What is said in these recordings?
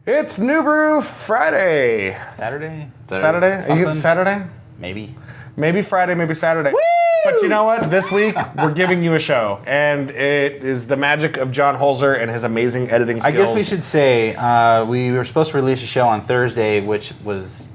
It's New Brew Friday. Saturday? Saturday? Maybe Friday, maybe Saturday. Woo! But you know what? This week, we're giving you a show. And it is the magic of John Holzer and his amazing editing skills. I guess we should say we were supposed to release a show on Thursday, which was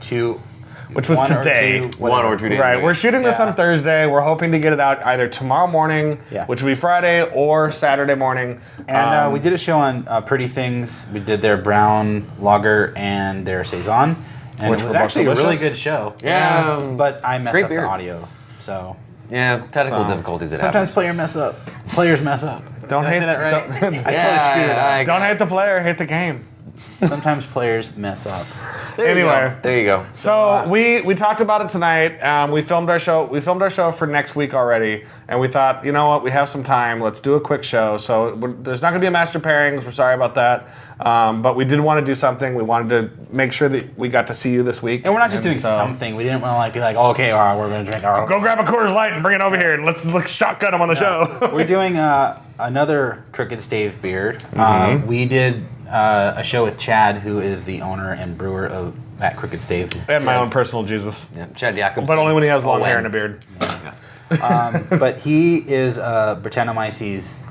today. 1 or 2 days Right. ago. We're shooting this on Thursday. We're hoping to get it out either tomorrow morning, which will be Friday, or Saturday morning. And we did a show on Pretty Things. We did their brown lager and their saison. And Which it was were both actually a really delicious. good show. Yeah. But I messed Great up beer. the audio. So Yeah, technical difficulties. It sometimes happens. players mess up. Don't Did I hate say that right? don't- I totally screwed it up. Don't hate the player, hate the game. Sometimes players mess up. Anyway. There you go. So we talked about it tonight. We filmed our show. We filmed our show for next week already, and we thought, you know what, we have some time. Let's do a quick show. So there's not going to be a master pairings. We're sorry about that, but we did want to do something. We wanted to make sure that we got to see you this week. And we're not just doing something. We didn't want to be like, oh, okay, all right, we're going to drink our... Go grab a Coors Light and bring it over here, and let's shotgun them on the show. We're doing another Crooked Stave beer. We did a show with Chad, who is the owner and brewer at Crooked Stave. And my own personal Jesus. Yeah, Chad Jacobson. But only when he has long hair and a beard. But he is a Brettanomyces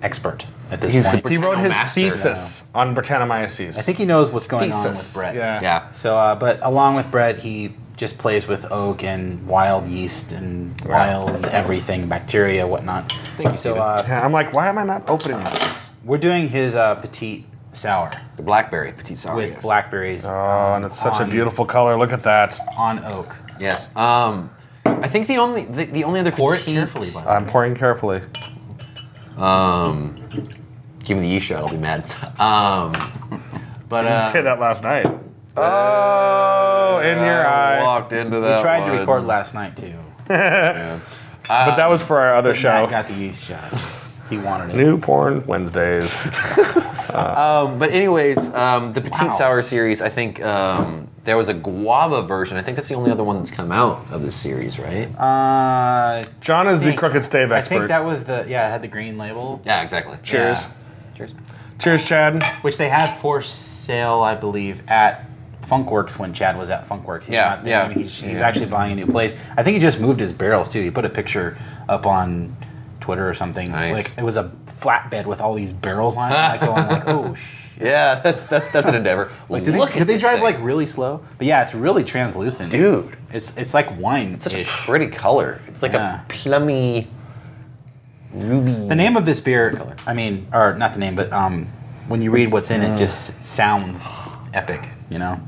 expert at this point. He wrote his Master. thesis on Brettanomyces. I think he knows what's going on with Brett. Yeah. So, but along with Brett, he just plays with oak and wild yeast and wild everything, bacteria, whatnot. So I'm like, why am I not opening this? we're doing his Petite Sour The Blackberry Petite Sour. with yes. blackberries. Oh, and it's such a beautiful color. Look at that. On oak. Yes. I think the only other Pour it petite- carefully, by the way. I'm pouring carefully. Give me the yeast shot. I'll be mad. But I didn't say that last night. Oh, in your eye. walked into that. We tried to one. record last night, too. Yeah. But that was for our other show. Matt got the yeast shot. He wanted it. New Porn Wednesdays. But anyways, the Petite Sour series. I think there was a guava version. I think that's the only other one that's come out of this series, right? John is the Crooked Stave I expert. think that was it had the green label. Yeah, exactly. Cheers. Yeah. Cheers. Cheers, Chad. Which they had for sale, I believe, at Funkworks when Chad was at Funkworks. He's not there. I mean, he's actually buying a new place. I think he just moved his barrels too. He put a picture up on Twitter or something. Nice. Like it was a flatbed with all these barrels on it. Like going like, oh shit. Yeah, that's an endeavor. Like, do they drive like really slow? But yeah, it's really translucent. Dude, It's like wine. it's such a pretty color. It's like a plummy ruby. The name of this beer, I mean, or not the name, but when you read what's in it, just sounds epic, you know?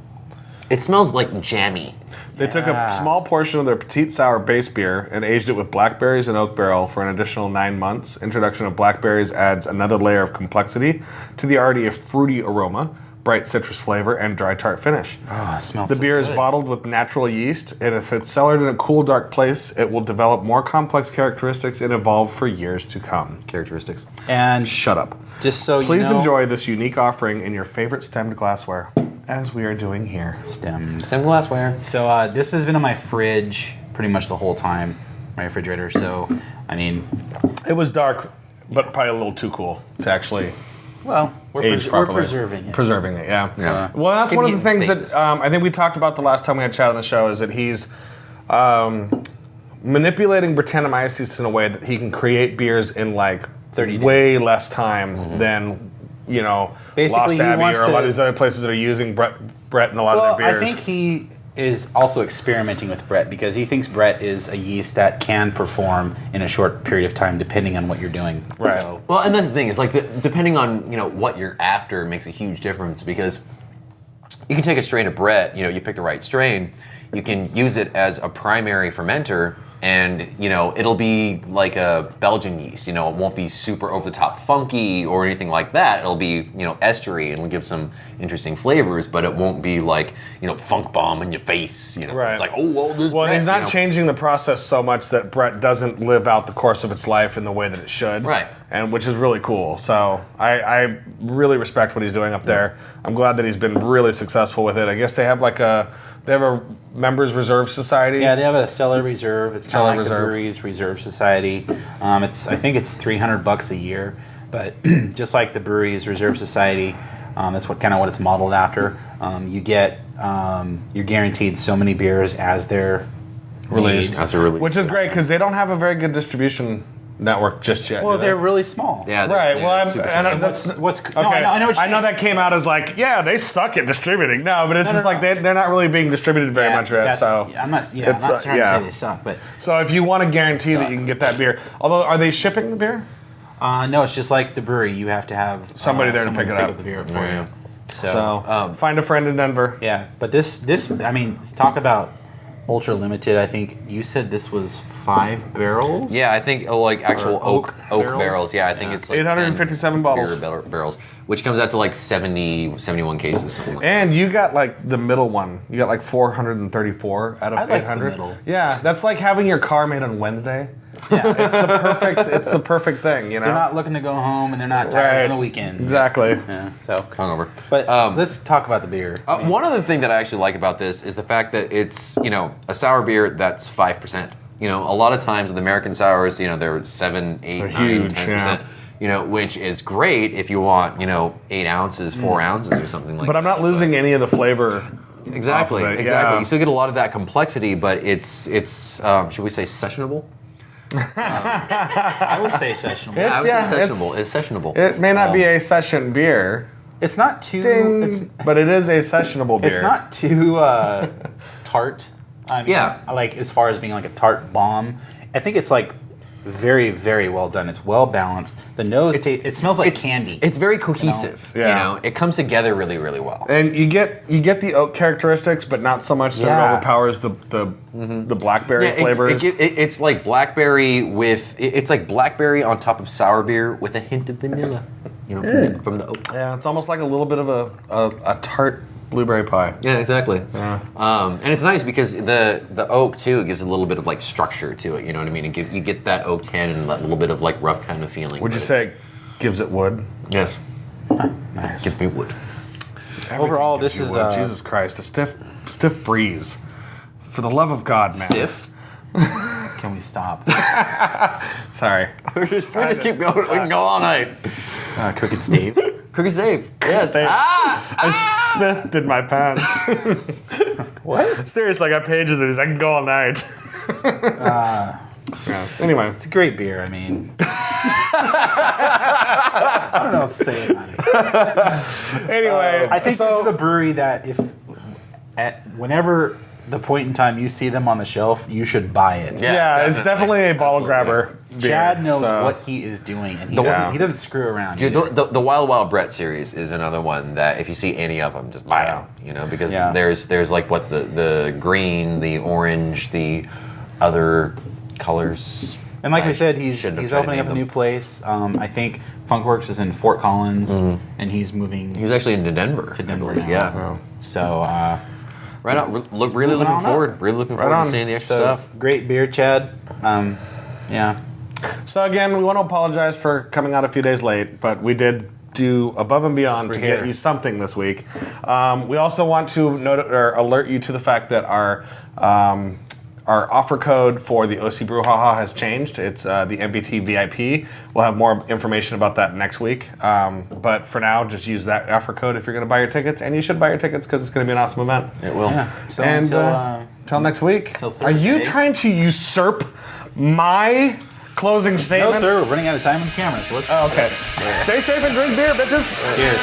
It smells like jammy. They took a small portion of their Petite Sour base beer and aged it with blackberries and oak barrel for an additional 9 months. Introduction of blackberries adds another layer of complexity to the already fruity aroma, bright citrus flavor, and dry tart finish. Oh, it smells The so beer is good. bottled with natural yeast, and if it's cellared in a cool, dark place, it will develop more complex characteristics and evolve for years to come. Characteristics. And Shut up. just so you know... Please enjoy this unique offering in your favorite stemmed glassware, as we are doing here. Stems. Stem glassware. So this has been on my fridge pretty much the whole time, my refrigerator. So, I mean... It was dark, but probably a little too cool to actually Well, we're age properly. preserving it. Preserving it, yeah. Yeah. Well, that's Can one of heat the things stasis. that I think we talked about the last time we had Chad on the show is that he's manipulating Brettanomyces in a way that he can create beers in like 30 days. way less time than, you know, Basically, Lost he Abbey wants or a lot to- of these other places that are using Brett in a lot Well, of their beers. I think he is also experimenting with Brett because he thinks Brett is a yeast that can perform in a short period of time depending on what you're doing. Right. So, Well, and that's the thing. It's like depending on what you're after makes a huge difference because you can take a strain of Brett. You pick the right strain. You can use it as a primary fermenter, and it'll be like a Belgian yeast. It won't be super over the top funky or anything like that. It'll be estery and it'll give some interesting flavors, but it won't be like funk bomb in your face. Right. It's like this. Well, Brett, he's not changing the process so much that Brett doesn't live out the course of its life in the way that it should. Right. And which is really cool. So I really respect what he's doing up there. I'm glad that he's been really successful with it. I guess they have they have a members reserve society. yeah, they have a Cellar Reserve. It's kind Cellar of like Reserve. the Breweries Reserve Society. I think it's $300 a year, but just like the Breweries Reserve Society, That's what it's modeled after. You get you're guaranteed so many beers as they're Released. made. That's a really Which is great because they don't have a very good distribution network just yet. Well, do they? they're really small. Yeah, Right. yeah, Well, I'm, super and tiny. that's What's okay. no, I know what I know that came out as like, yeah, they suck at distributing. No, but it's just like they're not really being distributed very much yet. So I'm not trying to say they suck, but So if you want to guarantee that you can get that beer, although are they shipping the beer? no, it's just like the brewery. You have to have Somebody there to someone pick it up. the beer for Yeah. you. So find a friend in Denver. Yeah, but this, I mean, talk about ultra limited. I think you said this was 5 barrels. Yeah, I think like actual oak oak barrels? barrels. Yeah, I think it's like 857 bottles. barrels, which comes out to like 71 cases, something like that. And you got like the middle one. You got like 434 out of I like the 800. middle. Yeah, that's like having your car made on Wednesday. Yeah, it's the perfect thing, you know. They're not looking to go home and they're not tired on the weekend. Exactly. Yeah, so. Hungover. But let's talk about the beer. One other thing that I actually like about this is the fact that it's, a sour beer that's 5%. A lot of times with American sours, they're 7, 8, 9, huge, 10%. Which is great if you want, 8 ounces, 4 ounces or something like that. But I'm not losing any of the flavor. Exactly, off of it, exactly. yeah. You still get a lot of that complexity, but it's should we say sessionable? I would say sessionable. It's- I would yeah, say it's- sessionable. It's sessionable. It may not be a session beer, It's not too. ding, but it is a sessionable beer. It's not too tart. I mean, Yeah. like as far as being like a tart bomb, I think it's like very, very well done. It's well balanced. The nose, it smells like candy. It's very cohesive. Yeah. It comes together really, really well. And you get the oak characteristics, but not so much that Yeah. it overpowers the blackberry flavors. It's like blackberry it's like blackberry on top of sour beer with a hint of vanilla. From the oak. Yeah, it's almost like a little bit of a tart blueberry pie. Yeah, exactly. Yeah. And it's nice because the oak too gives a little bit of like structure to it. You know what I mean? You get that oak tan and that little bit of like rough kind of feeling. Would you but say it gives it wood? Yes. Nice. Gives me wood. Overall, Everything this gives is you wood. Jesus Christ, a stiff breeze. For the love of God, man. Stiff. Can we stop? Sorry. we just keep going. We can go all night. Crooked Stave. Crooked Stave. Yes. Stave. Ah! I sithed in my pants. What? Seriously, I got pages of these. I can go all night. Yeah. Anyway. It's a great beer. I mean, I don't know what to say about it. Anyway, I think so, this is a brewery that whenever the point in time you see them on the shelf, you should buy it. yeah, it's definitely a bottle Absolutely. grabber. Beer, Chad knows so- what he is doing, and he doesn't screw around. Dude, either. the Wild Wild Brett series is another one that if you see any of them, just buy them. Because Yeah. there's like what the green, the orange, the other colors. And like I we said, he's shouldn't have tried to opening up name a new them. place. I think Funkworks is in Fort Collins, and he's moving He's actually into Denver. to Denver I believe. now. Yeah. So, Right on. Really moving looking on up. forward. Really looking forward on. to seeing the extra so stuff. great beer, Chad. Yeah. So again, we want to apologize for coming out a few days late, but we did do above and beyond to here. get you something this week. We also want to alert you to the fact that our offer code for the OC Brew HAHA has changed. It's the MBT VIP. We'll have more information about that next week. But for now, just use that offer code if you're going to buy your tickets, and you should buy your tickets because it's going to be an awesome event. It will. Yeah. So And until till next week. till Are you Thursday. trying to usurp my closing no, statement? sir, we're running out of time on the camera, so let's Oh, okay. Stay safe and drink beer, bitches. cheers.